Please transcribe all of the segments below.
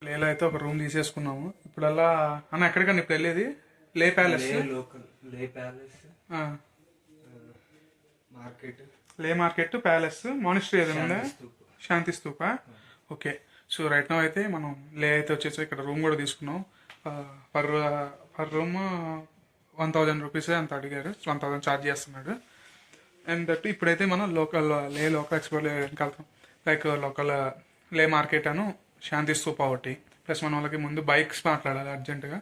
లేలో అయితే ఒక రూమ్ తీసేసుకున్నాము. ఇప్పుడల్లా అన్న ఎక్కడికన్నా ఇప్పుడు వెళ్ళేది? లే ప్యాలెస్, లే ప్యాలెస్, మార్కెట్, లే మార్కెట్, ప్యాలెస్, మానిస్ట్రీ ఏదైనా ఉందా? శాంతి Stupa. Okay. So right no అయితే మనం లే అయితే వచ్చేసి ఇక్కడ రూమ్ కూడా తీసుకున్నాం. పర్ రూమ్ 1000 రూపీస్ అంత అడిగారు. 1000 ఛార్జ్ చేస్తున్నాడు. అండ్ దట్ ఇప్పుడైతే మనం లోకల్ ఎక్స్ప్లోర్ వెళ్తాం. లైక్ లోకల్ లే మార్కెట్ అను శాంతి స్తూప ఒకటి. ప్లస్ మన వాళ్ళకి ముందు బైక్స్ మాట్లాడాలి అర్జెంటుగా.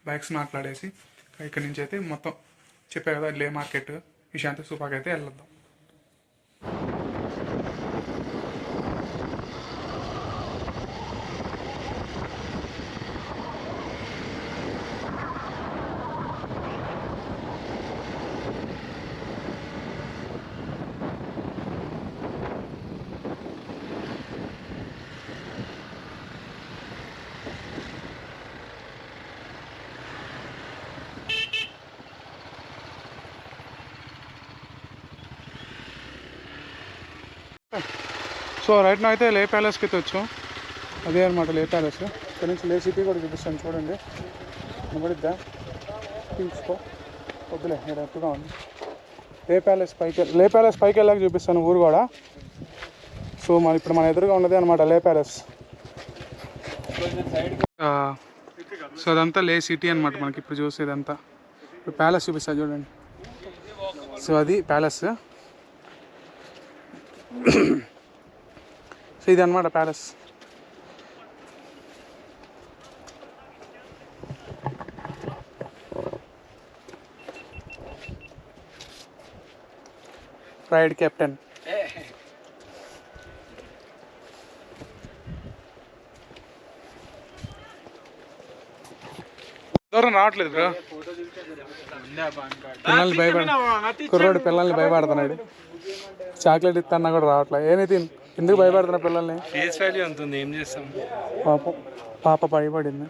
బైక్స్ మాట్లాడేసి ఇక్కడి నుంచి అయితే మొత్తం చెప్పా కదా లే మార్కెట్, ఈ శాంతి స్తూపాకి అయితే వెళ్ళొద్దాం. సో రైట్ నా అయితే లే ప్యాలెస్కి అయితే వచ్చాం. అదే అనమాట లే ప్యాలెస్. ఇక్కడ నుంచి లే సిటీ కూడా చూపిస్తాను చూడండి. నిలబడిద్దా తీసుకో, వద్దులే డైరెక్ట్గా ఉంది. లే ప్యాలెస్ పైకి వెళ్ళాక చూపిస్తాను ఊరు కూడా. సో ఇప్పుడు మన ఎదురుగా ఉన్నదే అనమాట లే ప్యాలెస్. సో అదంతా లే సిటీ అనమాట. మనకి ఇప్పుడు చూసేదంతా. ఇప్పుడు ప్యాలెస్ చూపిస్తా చూడండి. సో అది ప్యాలెస్. సో ఇది అనమాట ప్యాలెస్. Ride captain. దూరం రావట్లేదు బ్రో. పిల్లల్ని కుర్రోడు పిల్లల్ని భయపడుతున్నాడు. చాక్లెట్ ఇస్తాన్నా కూడా రావట్లేదు. ఏనైతే ఎందుకు భయపడుతున్నా పిల్లల్ని? ఫేస్ వాల్యూ అంతుంది, ఏం చేస్తాం. పాప భయపడింది.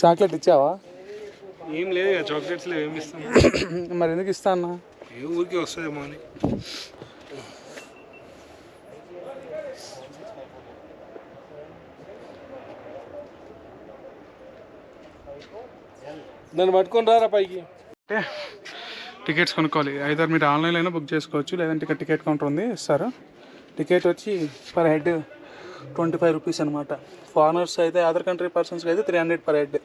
చాక్లెట్ ఇచ్చావా? ఏం లేదు, చాక్లెట్స్ లేవు, ఏమి ఇస్తాం. మరి ఎందుకు ఇస్తా అన్న? ఏ ఊరికి వస్తుందేమో అని. నన్ను పట్టుకొని రారా పైకి. అంటే టికెట్స్ కొనుక్కోవాలి. ఐదర్ మీరు ఆన్లైన్లో అయినా బుక్ చేసుకోవచ్చు, లేదంటే ఇక్కడ టికెట్ కౌంటర్ ఉంది ఇస్తారు. టికెట్ వచ్చి పర్ హెడ్ 25 రూపీస్ అనమాట. ఫారినర్స్ అయితే అదర్ కంట్రీ పర్సన్స్కి అయితే 300 పర్ హెడ్.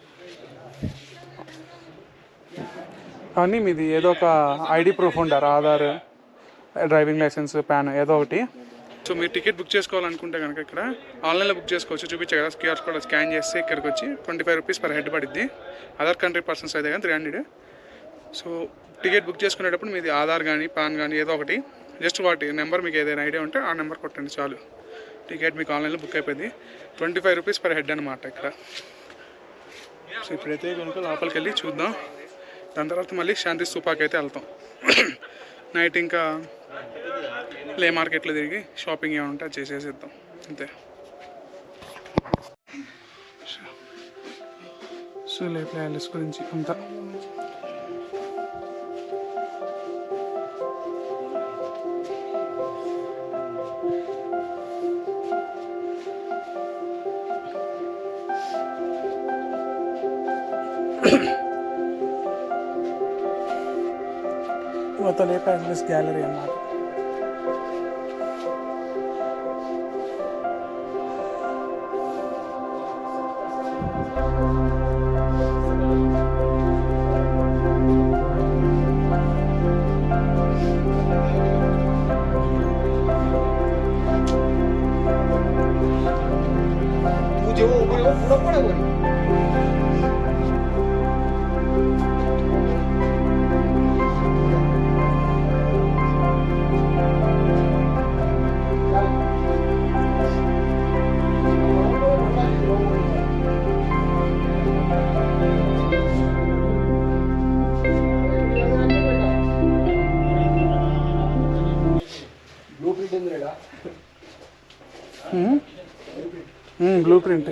కానీ మీది ఏదో ఒక ఐడి ప్రూఫ్ ఉంటారు, ఆధార్, డ్రైవింగ్ లైసెన్స్, పాన్ ఏదో ఒకటి. సో మీరు టికెట్ బుక్ చేసుకోవాలనుకుంటే కనుక ఇక్కడ ఆన్లైన్లో బుక్ చేసుకోవచ్చు. చూపించే కదా క్యూఆర్ కోడ్ స్కాన్ చేస్తే ఇక్కడికి వచ్చి 25 రూపీస్ పర్ హెడ్ పడుద్ది. అదర్ కంట్రీ పర్సన్స్ అయితే కానీ 300. సో టికెట్ బుక్ చేసుకునేటప్పుడు మీది ఆధార్ కానీ పాన్ కానీ ఏదో ఒకటి, జస్ట్ వాటి నెంబర్ మీకు ఏదైనా ఐడియా ఉంటే ఆ నెంబర్ కొట్టండి చాలు. టికెట్ మీకు ఆన్లైన్లో బుక్ అయిపోయింది. 25 రూపీస్ పర్ హెడ్ అనమాట ఇక్కడ. సో ఇప్పుడైతే కనుక లోపలికి వెళ్ళి చూద్దాం. దాని తర్వాత మళ్ళీ శాంతి స్తూపాకి అయితే వెళ్తాం. నైట్ ఇంకా లే మార్కెట్లో తిరిగి షాపింగ్ ఏమైనా ఉంటే అది చేసేసిద్దాం అంతే. సో లే ప్యాలెస్ గురించి అంతా. మొత్తం లే ప్యాలెస్ గ్యాలరీ అన్నమాట. Blue print.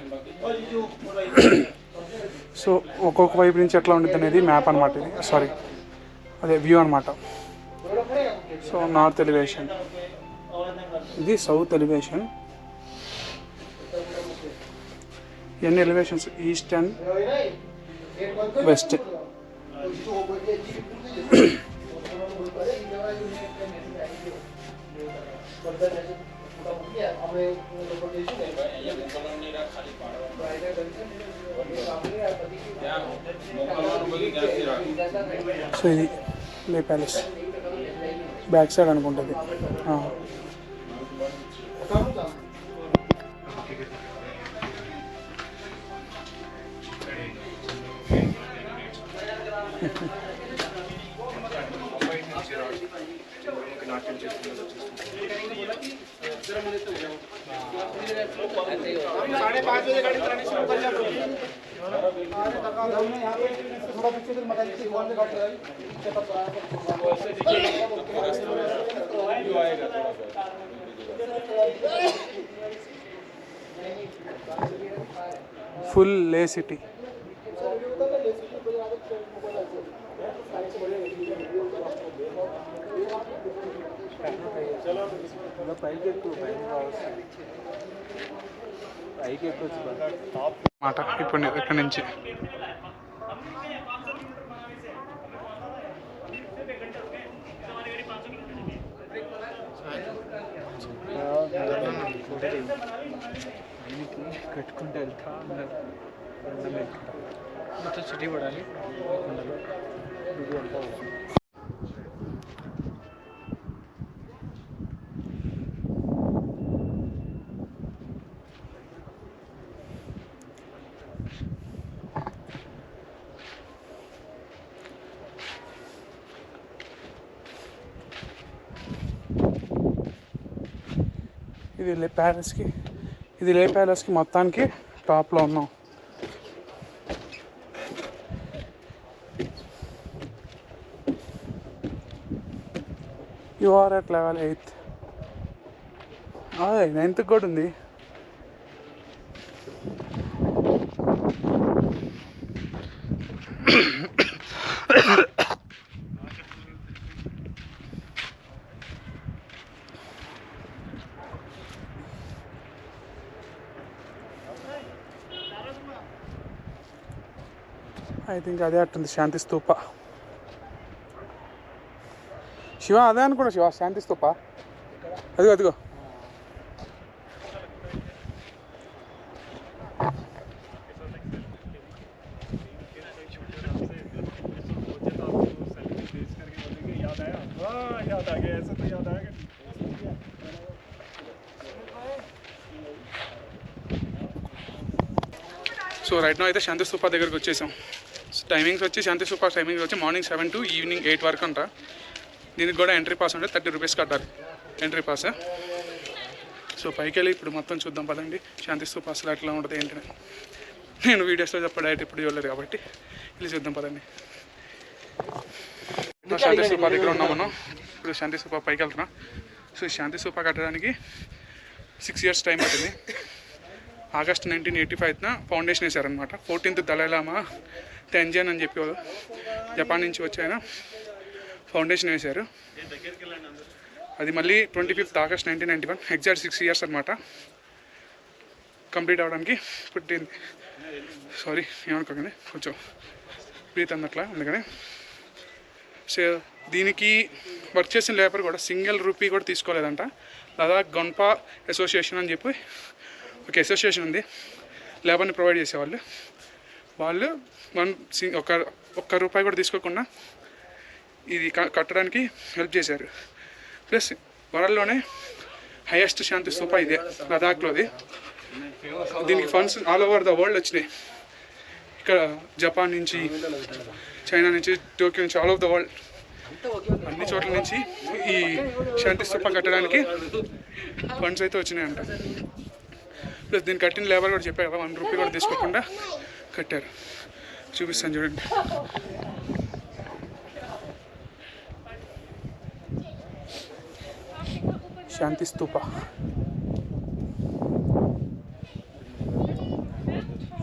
సో ఒక్కొక్క వైపు నుంచి ఎట్లా ఉంటుంది అనేది మ్యాప్ అనమాట ఇది. సారీ, అదే వ్యూ అనమాట. సో నార్త్ ఎలివేషన్, ఇది సౌత్ ఎలివేషన్. ఎన్ని elevations, east and west. So ఇది లే ప్యాలెస్ బ్యాక్ సైడ్ అనుకుంటుంది. ఫుల్ లే సిటీ. మాట ఇప్పుడు ఇక్కడ నుంచి కట్టుకుంటే వెళ్తా మొత్తం సిటీ పడాలి. ఇది లే ప్యాలెస్కి మొత్తానికి టాప్లో ఉన్నాం. You are at level 8th. అదే 9th కూడా ఉంది. ఐ థింక్ అదే అట్టుంది శాంతి స్తూప. శివ అదే అనుకున్నా, శివ శాంతి స్తూప. అదిగో సో రైట్ నో అయితే శాంతి స్తూప దగ్గరికి వచ్చేసాం. టైమింగ్స్ వచ్చి శాంతి స్తూప టైమింగ్స్ వచ్చి మార్నింగ్ 7 to ఈవినింగ్ 8 వరకు అంట. దీనికి కూడా ఎంట్రీ పాస్ ఉంటే 30 రూపీస్ కట్టాలి ఎంట్రీ పాస్. సో పైకి వెళ్ళి ఇప్పుడు మొత్తం చూద్దాం పదండి శాంతి స్తూప అసలు ఎట్లా ఉంటుంది ఏంటని. నేను వీడియోస్లో డైరెక్ట్ ఇప్పుడు చూడలేదు కాబట్టి వెళ్ళి చూద్దాం పదండి. శాంతి స్తూప దగ్గర ఉన్నాం మనం. ఇప్పుడు శాంతి స్తూప పైకి వెళ్తున్నాం. సో శాంతి స్తూప కట్టడానికి 6 years టైం పట్టింది. ఆగస్ట్ 1985న ఫౌండేషన్ వేశారనమాట. 14th దలైలామా తెంజన్ అని చెప్పి జపాన్ నుంచి వచ్చి ఆయన ఫౌండేషన్ వేశారు. అది మళ్ళీ 25th August 1991, ఎగ్జాక్ట్ 6 years అనమాట కంప్లీట్ అవ్వడానికి పుట్టింది. సారీ ఏమనుకోకండి, కొంచెం బ్రీత్ అన్నట్లా అందుకని. సో దీనికి వర్క్ చేసిన లేబర్ కూడా సింగిల్ రూపీ కూడా తీసుకోలేదంట. లదాఖ్ గన్పా అసోసియేషన్ అని చెప్పి ఒక అసోసియేషన్ ఉంది, లేబర్ని ప్రొవైడ్ చేసేవాళ్ళు. వాళ్ళు ఒక్క రూపాయి కూడా తీసుకోకుండా ఇది కట్టడానికి హెల్ప్ చేశారు. ప్లస్ వరల్డ్లోనే హైయెస్ట్ శాంతి స్తూప ఇదే లదాఖ్లోది. దీనికి funds all over the world వచ్చినాయి. ఇక్కడ జపాన్ నుంచి, చైనా నుంచి, టోక్యో నుంచి, ఆల్ ఓవర్ ద వరల్డ్ అన్ని చోట్ల నుంచి ఈ శాంతి స్తూప కట్టడానికి ఫండ్స్ అయితే వచ్చినాయంట. ప్లస్ దీన్ని కట్టిన లేబర్ కూడా చెప్పారు కదా, 1 రూపీ కూడా తీసుకోకుండా కట్టారు. చూపిస్తాను చూడండి. శాంతి స్తూప.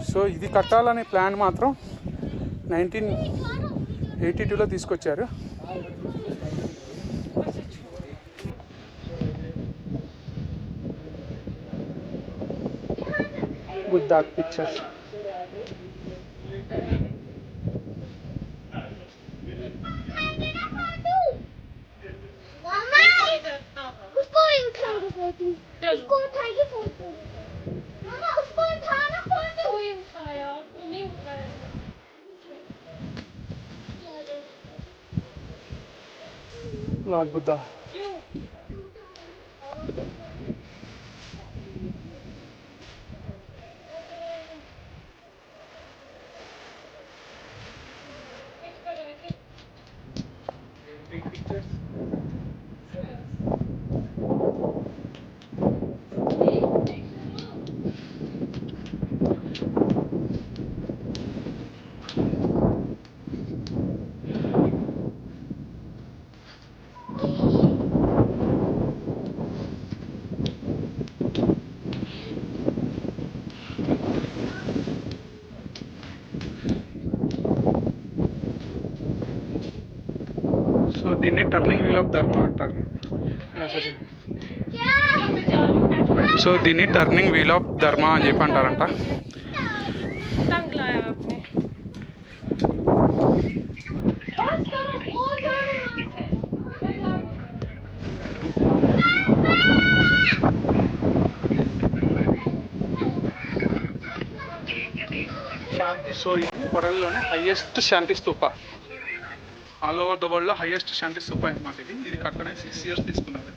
సో ఇది కట్టాలనే ప్లాన్ మాత్రం 1982లో తీసుకొచ్చారు. Buddha pictures. उसको उठा उसको उठाइए फोटो मामा उसको उठाना फोटो कोई उठाया नहीं उठाया Lord Buddha. సో దీన్ని టర్నింగ్ వీల్ ఆఫ్ ధర్మ అంటారు. సో దీన్ని టర్నింగ్ వీల్ ఆఫ్ ధర్మ అని చెప్పి అంటారంట. टंग लाया आपने बस करो ओ సో ఇది వరల్డ్లోనే highest Shanti Stupa. All over the వరల్డ్లో హైయెస్ట్ శాంతి స్తూప అన్నమాట ఇది. ఇది కట్టడానికి 6 years తీసుకున్నది.